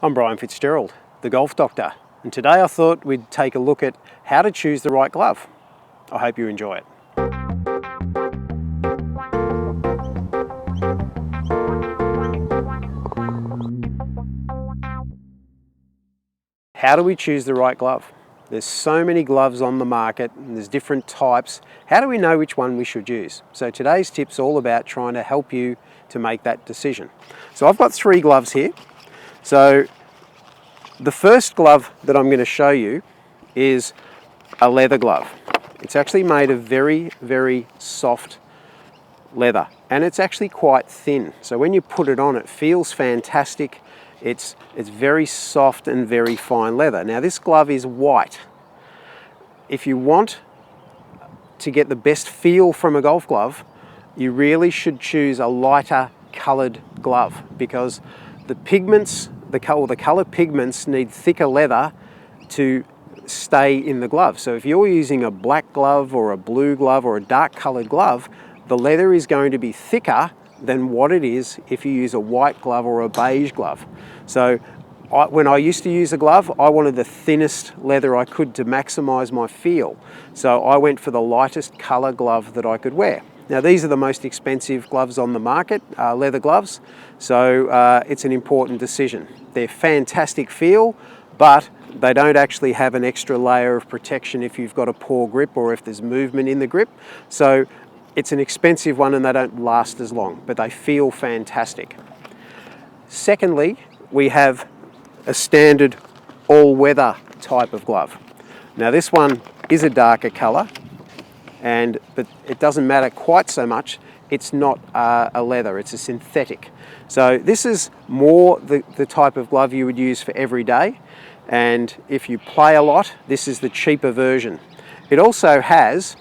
I'm Brian Fitzgerald, the Golf Doctor, and today I thought we'd take a look at how to choose the right glove. I hope you enjoy it. How do we choose the right glove? There's so many gloves on the market and there's different types. How do we know which one we should use? So today's tip's all about trying to help you to make that decision. So I've got 3 gloves here. So the first glove that I'm going to show you is a leather glove. It's actually made of very, very soft leather, and it's actually quite thin. So when you put it on, it feels fantastic. It's very soft and very fine leather. Now this glove is white. If you want to get the best feel from a golf glove, you really should choose a lighter coloured glove, because the pigments, the colour pigments need thicker leather to stay in the glove. So if you're using a black glove or a blue glove or a dark coloured glove, the leather is going to be thicker than what it is if you use a white glove or a beige glove. So when I used to use a glove, I wanted the thinnest leather I could to maximise my feel. So I went for the lightest colour glove that I could wear. Now these are the most expensive gloves on the market, leather gloves, so it's an important decision. They're fantastic feel, but they don't actually have an extra layer of protection if you've got a poor grip or if there's movement in the grip. So it's an expensive one and they don't last as long, but they feel fantastic. Secondly, we have a standard all-weather type of glove. Now this one is a darker colour, but it doesn't matter quite so much. It's not a leather, it's a synthetic. So this is more the type of glove you would use for every day, and if you play a lot, this is the cheaper version. It also has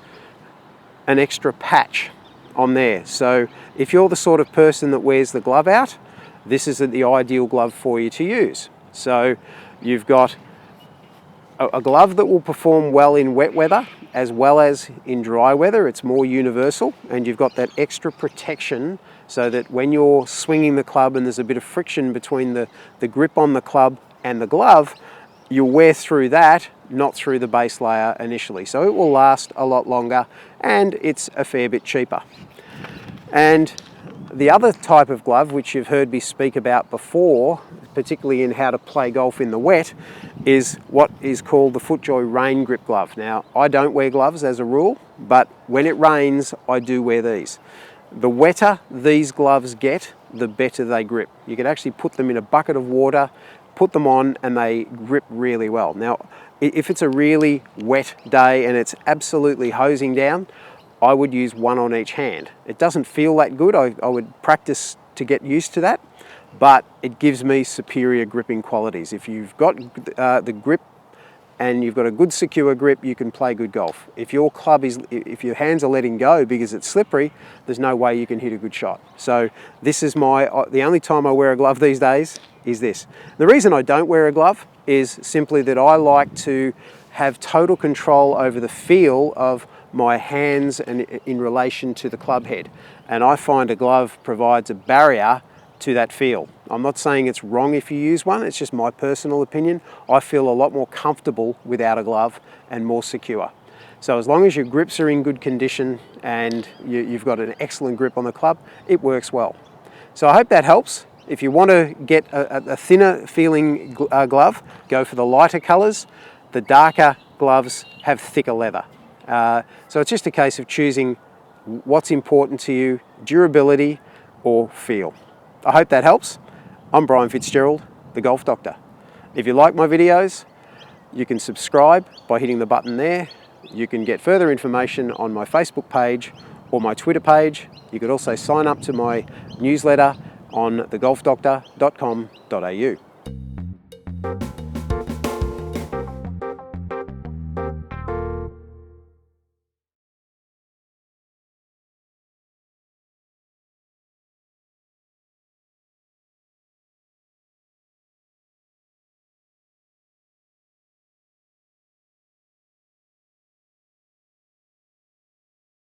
an extra patch on there, so if you're the sort of person that wears the glove out, this is the ideal glove for you to use. So you've got a glove that will perform well in wet weather as well as in dry weather. It's more universal, and you've got that extra protection so that when you're swinging the club and there's a bit of friction between the grip on the club and the glove, you'll wear through that, not through the base layer initially. So it will last a lot longer and it's a fair bit cheaper. And the other type of glove, which you've heard me speak about before, particularly in how to play golf in the wet, is what is called the FootJoy rain grip glove. Now, I don't wear gloves as a rule, but when it rains, I do wear these. The wetter these gloves get, the better they grip. You can actually put them in a bucket of water, put them on, and they grip really well. Now, if it's a really wet day and it's absolutely hosing down, I would use one on each hand. It doesn't feel that good. I would practice to get used to that, but it gives me superior gripping qualities. If you've got the grip and you've got a good secure grip, you can play good golf. If your if your hands are letting go because it's slippery, there's no way you can hit a good shot. So this is the only time I wear a glove these days is this. The reason I don't wear a glove is simply that I like to have total control over the feel of my hands and in relation to the club head. And I find a glove provides a barrier to that feel. I'm not saying it's wrong if you use one, it's just my personal opinion. I feel a lot more comfortable without a glove and more secure. So as long as your grips are in good condition and you've got an excellent grip on the club, it works well. So I hope that helps. If you want to get a thinner feeling glove, go for the lighter colours. The darker gloves have thicker leather. So it's just a case of choosing what's important to you, durability or feel. I hope that helps. I'm Brian Fitzgerald, the Golf Doctor. If you like my videos, you can subscribe by hitting the button there. You can get further information on my Facebook page or my Twitter page. You could also sign up to my newsletter on thegolfdoctor.com.au.